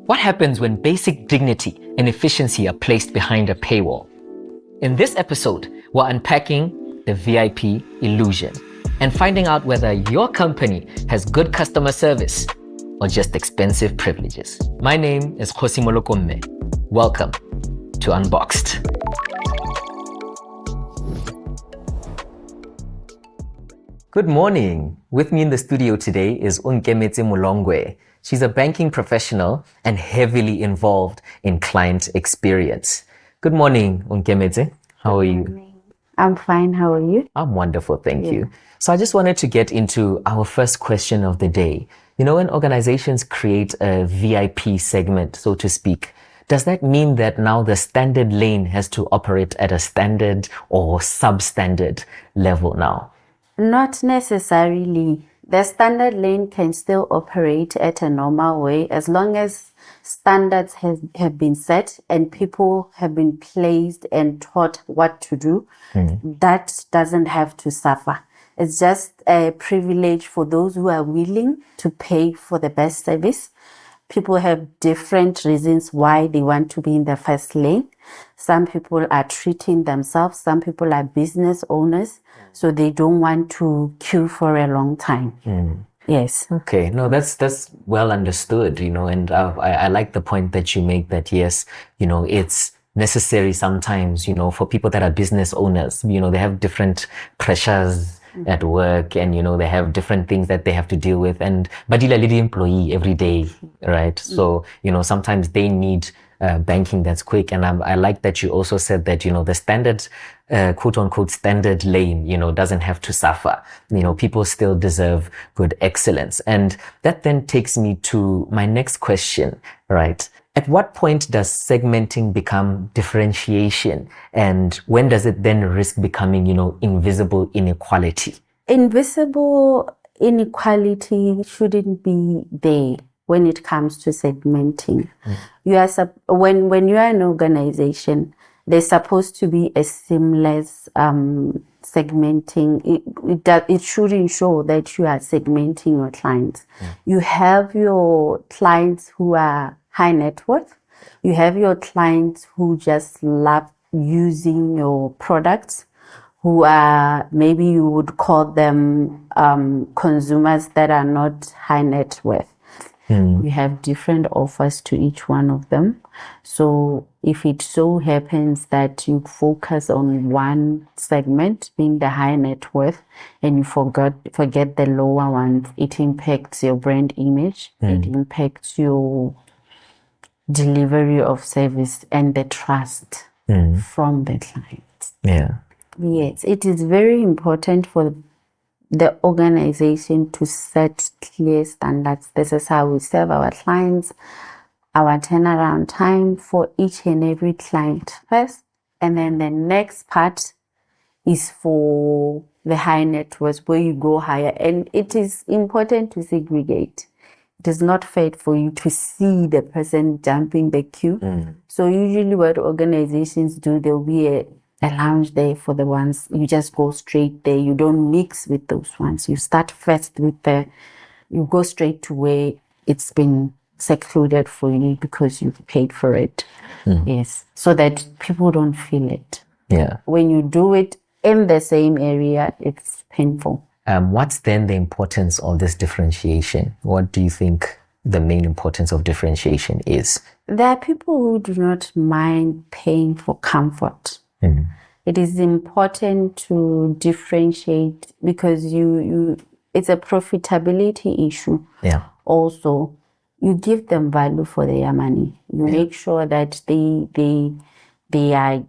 What happens when basic dignity and efficiency are placed behind a paywall? In this episode, we're unpacking the VIP illusion and finding out whether your company has good customer service or just expensive privileges. My name is Kgosi Molokomme. Welcome to Unboxed. Good morning. With me in the studio today is Onkemetse Mulongwe. She's a banking professional and heavily involved in client experience. Good morning, Onkemetse. How are you? I'm fine. How are you? I'm wonderful, thank you. So I just wanted to get into our first question of the day. You know, when organizations create a VIP segment, so to speak, does that mean that now the standard lane has to operate at a standard or substandard level now? Not necessarily. The standard lane can still operate at a normal way as long as standards have been set and people have been placed and taught what to do. That doesn't have to suffer. It's just a privilege for those who are willing to pay for the best service. People have different reasons why they want to be in the first lane. Some people are treating themselves. Some people are business owners. So they don't want to queue for a long time. Yes. Okay. No, that's well understood, you know, and I like the point that you make that, yes, you know, it's necessary sometimes, you know, for people that are business owners, you know, they have different pressures at work and, you know, they have different things that they have to deal with and badila lady employee every day, right? So, you know, sometimes they need banking that's quick. And I like that you also said that, you know, the standard, quote unquote, standard lane, you know, doesn't have to suffer. You know, people still deserve good excellence. And that then takes me to my next question, right? At what point does segmenting become differentiation? And when does it then risk becoming, you know, invisible inequality? Invisible inequality shouldn't be there when it comes to segmenting. You are when you are an organization, there's supposed to be a seamless segmenting. It should ensure that you are segmenting your clients. You have your clients who are high net worth. You have your clients who just love using your products, who are, maybe you would call them consumers that are not high net worth. We have different offers to each one of them. So if it so happens that you focus on one segment, being the high net worth, and you forget the lower ones, it impacts your brand image. It impacts your delivery of service and the trust from the clients. Yes, it is very important for the organization to set clear standards. This is how we serve our clients, our turnaround time for each and every client first. And then the next part is for the high net worth, where you go higher. And it is important to segregate. It is not fair for you to see the person jumping the queue. So usually what organizations do, there'll be a lounge there for the ones, you just go straight there. You don't mix with those ones. You start first with you go straight to where it's been secluded for you because you've paid for it. Yes. So that people don't feel it. When you do it in the same area, it's painful. What's then the importance of this differentiation? What do you think the main importance of differentiation is? There are people who do not mind paying for comfort. It is important to differentiate because it's a profitability issue. Also, you give them value for their money. You make sure that they are,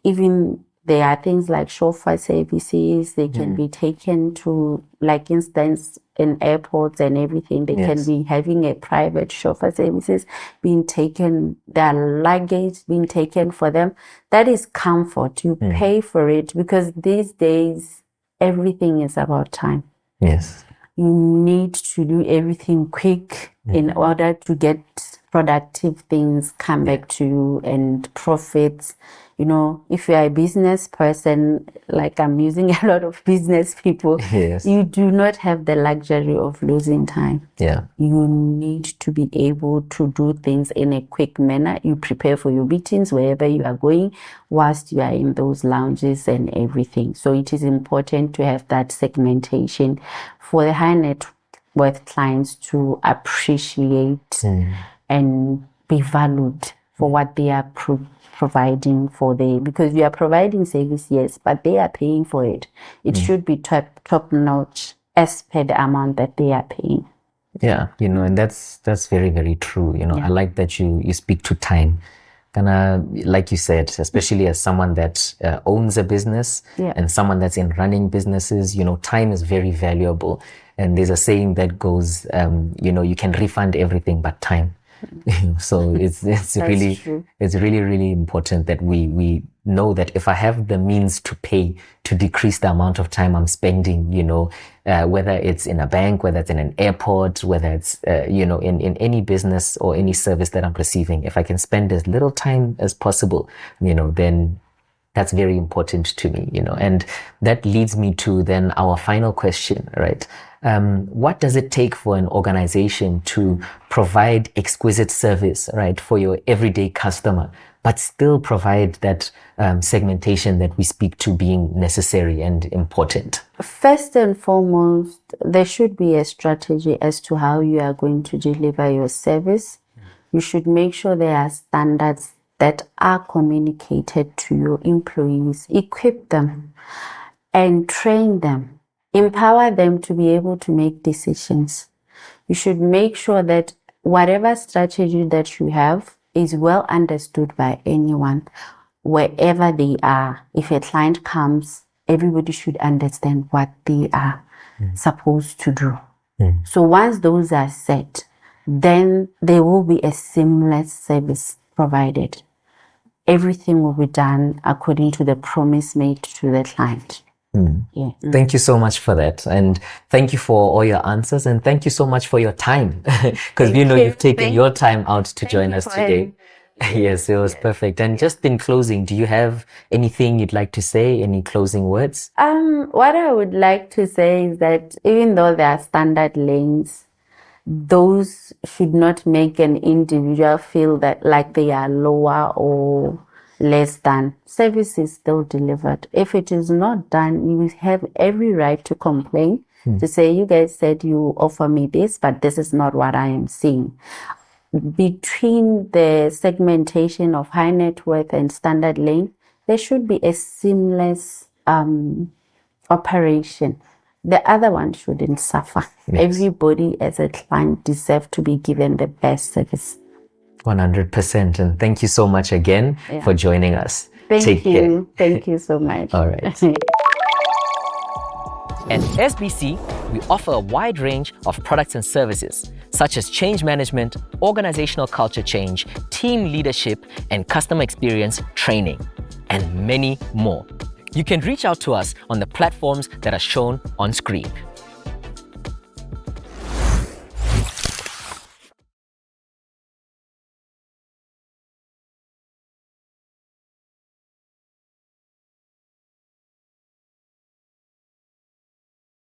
even there are things like chauffeur services. They can be taken to, like instance, in airports and everything. They can be having a private chauffeur services being taken, their luggage being taken for them. That is comfort. You pay for it because these days, everything is about time. You need to do everything quick in order to get productive things come back to you and profits. You know, if you are a business person, like I'm using a lot of business people, Yes. you do not have the luxury of losing time. Yeah. You need to be able to do things in a quick manner. You prepare for your meetings wherever you are going whilst you are in those lounges and everything. So it is important to have that segmentation for the high net worth clients to appreciate and be valued for what they are providing for them, because you are providing service, yes, but they are paying for it. It should be top notch as per the amount that they are paying. Yeah, you know, and that's very, very true. You know, I like that you speak to time. Like you said, especially as someone that owns a business and someone that's in running businesses, you know, time is very valuable. And there's a saying that goes, you know, you can refund everything but time. So it's really true. It's really important that we know that if I have the means to pay to decrease the amount of time I'm spending, you know, whether it's in a bank, whether it's in an airport, whether it's you know, in any business or any service that I'm receiving, if I can spend as little time as possible, you know, then that's very important to me, you know. And that leads me to then our final question, right? What does it take for an organization to provide exquisite service, right, for your everyday customer, but still provide that segmentation that we speak to being necessary and important? First and foremost, there should be a strategy as to how you are going to deliver your service. You should make sure there are standards that are communicated to your employees. Equip them and train them. Empower them to be able to make decisions. You should make sure that whatever strategy that you have is well understood by anyone, wherever they are. If a client comes, everybody should understand what they are supposed to do. So once those are set, then there will be a seamless service provided. Everything will be done according to the promise made to the client. Yeah. Thank you so much for that. And thank you for all your answers. And thank you so much for your time. Because you know you've taken your time out to join us today. Yes, it was perfect. And just in closing, do you have anything you'd like to say? Any closing words? What I would like to say is that even though there are standard lanes, those should not make an individual feel that like they are lower or less than. Service is still delivered. If it is not done, you have every right to complain, to say, you guys said you offer me this, but this is not what I am seeing. Between the segmentation of high net worth and standard lane, there should be a seamless operation. The other one shouldn't suffer. Yes. Everybody as a client deserves to be given the best service. 100%. And thank you so much again for joining us. Thank you. Thank you so much. All right. At SBC, we offer a wide range of products and services, such as change management, organizational culture change, team leadership, and customer experience training, and many more. You can reach out to us on the platforms that are shown on screen.